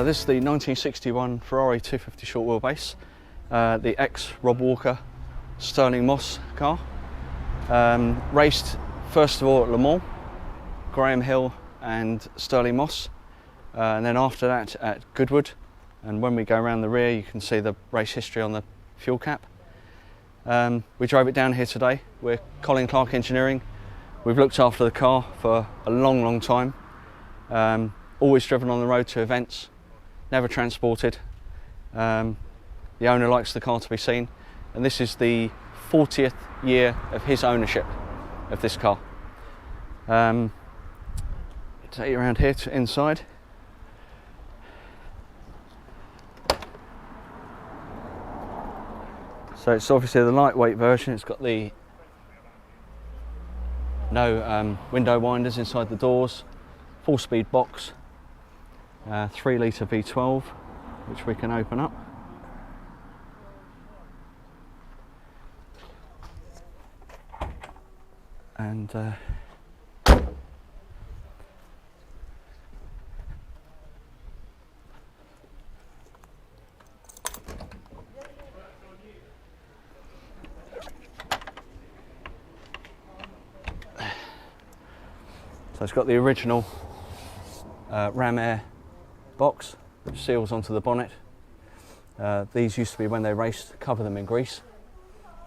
So this is the 1961 Ferrari 250 short wheelbase, the ex-Rob Walker Sterling Moss car. Raced first of all at Le Mans, Graham Hill and Sterling Moss, and then after that at Goodwood. And when we go around the rear you can see the race history on the fuel cap. We drove it down here today. We're Colin Clarke Engineering. We've looked after the car for a long time. Always driven on the road to events, never transported. The owner likes the car to be seen, and this is the 40th year of his ownership of this car. Take you around here to inside. So it's obviously the lightweight version. It's got the no window winders inside the doors, 4-speed box, 3-litre V12, which we can open up. And so it's got the original Ram Air box, which seals onto the bonnet. These used to be, when they raced, cover them in grease.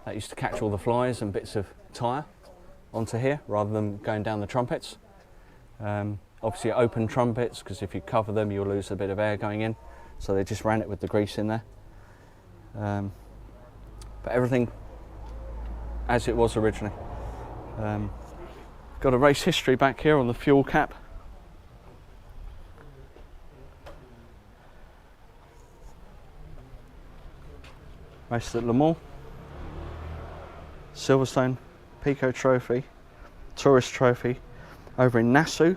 That used to catch all the flies and bits of tyre onto here rather than going down the trumpets. Obviously open trumpets, because if you cover them you'll lose a bit of air going in, so they just ran it with the grease in there. But everything as it was originally. Got a race history back here on the fuel cap. Raced at Le Mans, Silverstone, Pico Trophy, Tourist Trophy, over in Nassau,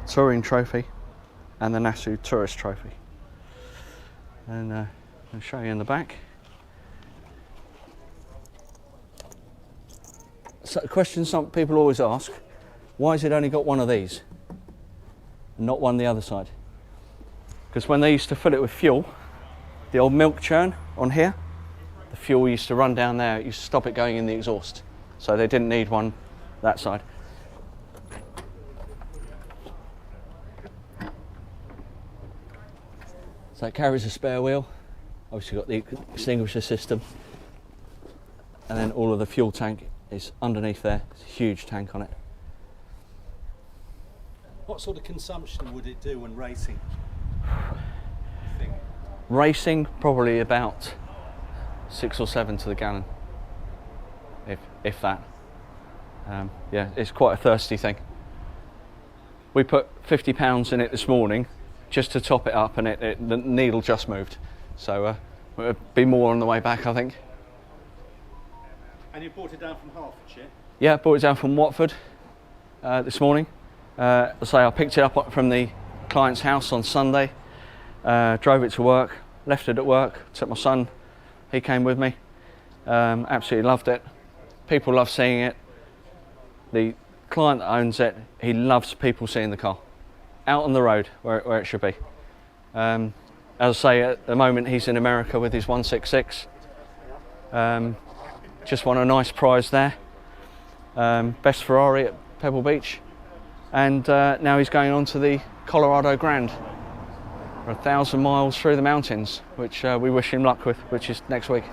Touring Trophy, and the Nassau Tourist Trophy. And I'll show you in the back. So a question some people always ask, why has it only got one of these and not one the other side? Because when they used to fill it with fuel, the old milk churn on here, the fuel used to run down there, it used to stop it going in the exhaust. So they didn't need one that side. So it carries a spare wheel, obviously got the extinguisher system, and then all of the fuel tank is underneath there. It's a huge tank on it. What sort of consumption would it do when racing? Racing, probably about 6 or 7 to the gallon, if that. Yeah, it's quite a thirsty thing. We put 50 pounds in it this morning just to top it up, and the needle just moved. So it'll be more on the way back, I think. And you brought it down from Hertfordshire? Yeah, brought it down from Watford this morning. I picked it up from the client's house on Sunday, drove it to work, left it at work, took my son, he came with me, absolutely loved it. People love seeing it. The client that owns it, he loves people seeing the car out on the road where it should be. As I say, at the moment he's in America with his 166. Just won a nice prize there, best Ferrari at Pebble Beach, and now he's going on to the Colorado Grand for 1,000 miles through the mountains, which we wish him luck with, which is next week.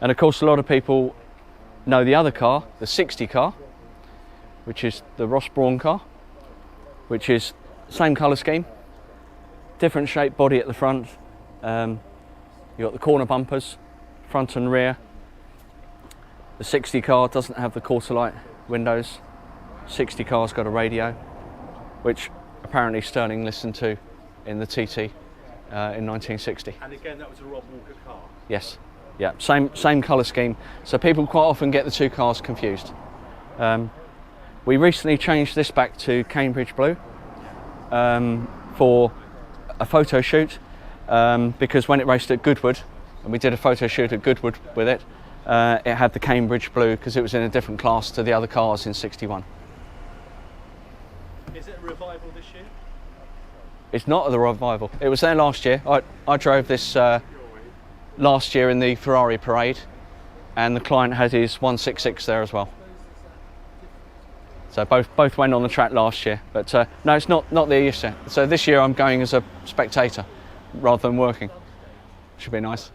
And of course a lot of people know the other car, the 60 car, which is the Ross Brawn car, which is same colour scheme, different shaped body at the front. You've got the corner bumpers, front and rear. The 60 car doesn't have the quarter light windows. 60 car's got a radio, which apparently Sterling listened to in the TT in 1960. And again, that was a Rob Walker car? Yes, yeah, same colour scheme. So people quite often get the two cars confused. We recently changed this back to Cambridge Blue for a photo shoot, because when it raced at Goodwood, and we did a photo shoot at Goodwood with it, it had the Cambridge Blue because it was in a different class to the other cars in '61. Is it a revival this year? It's not at the revival. It was there last year. I drove this last year in the Ferrari parade, and the client had his 166 there as well. So both went on the track last year, but no, it's not there this year. So this year I'm going as a spectator rather than working. Should be nice.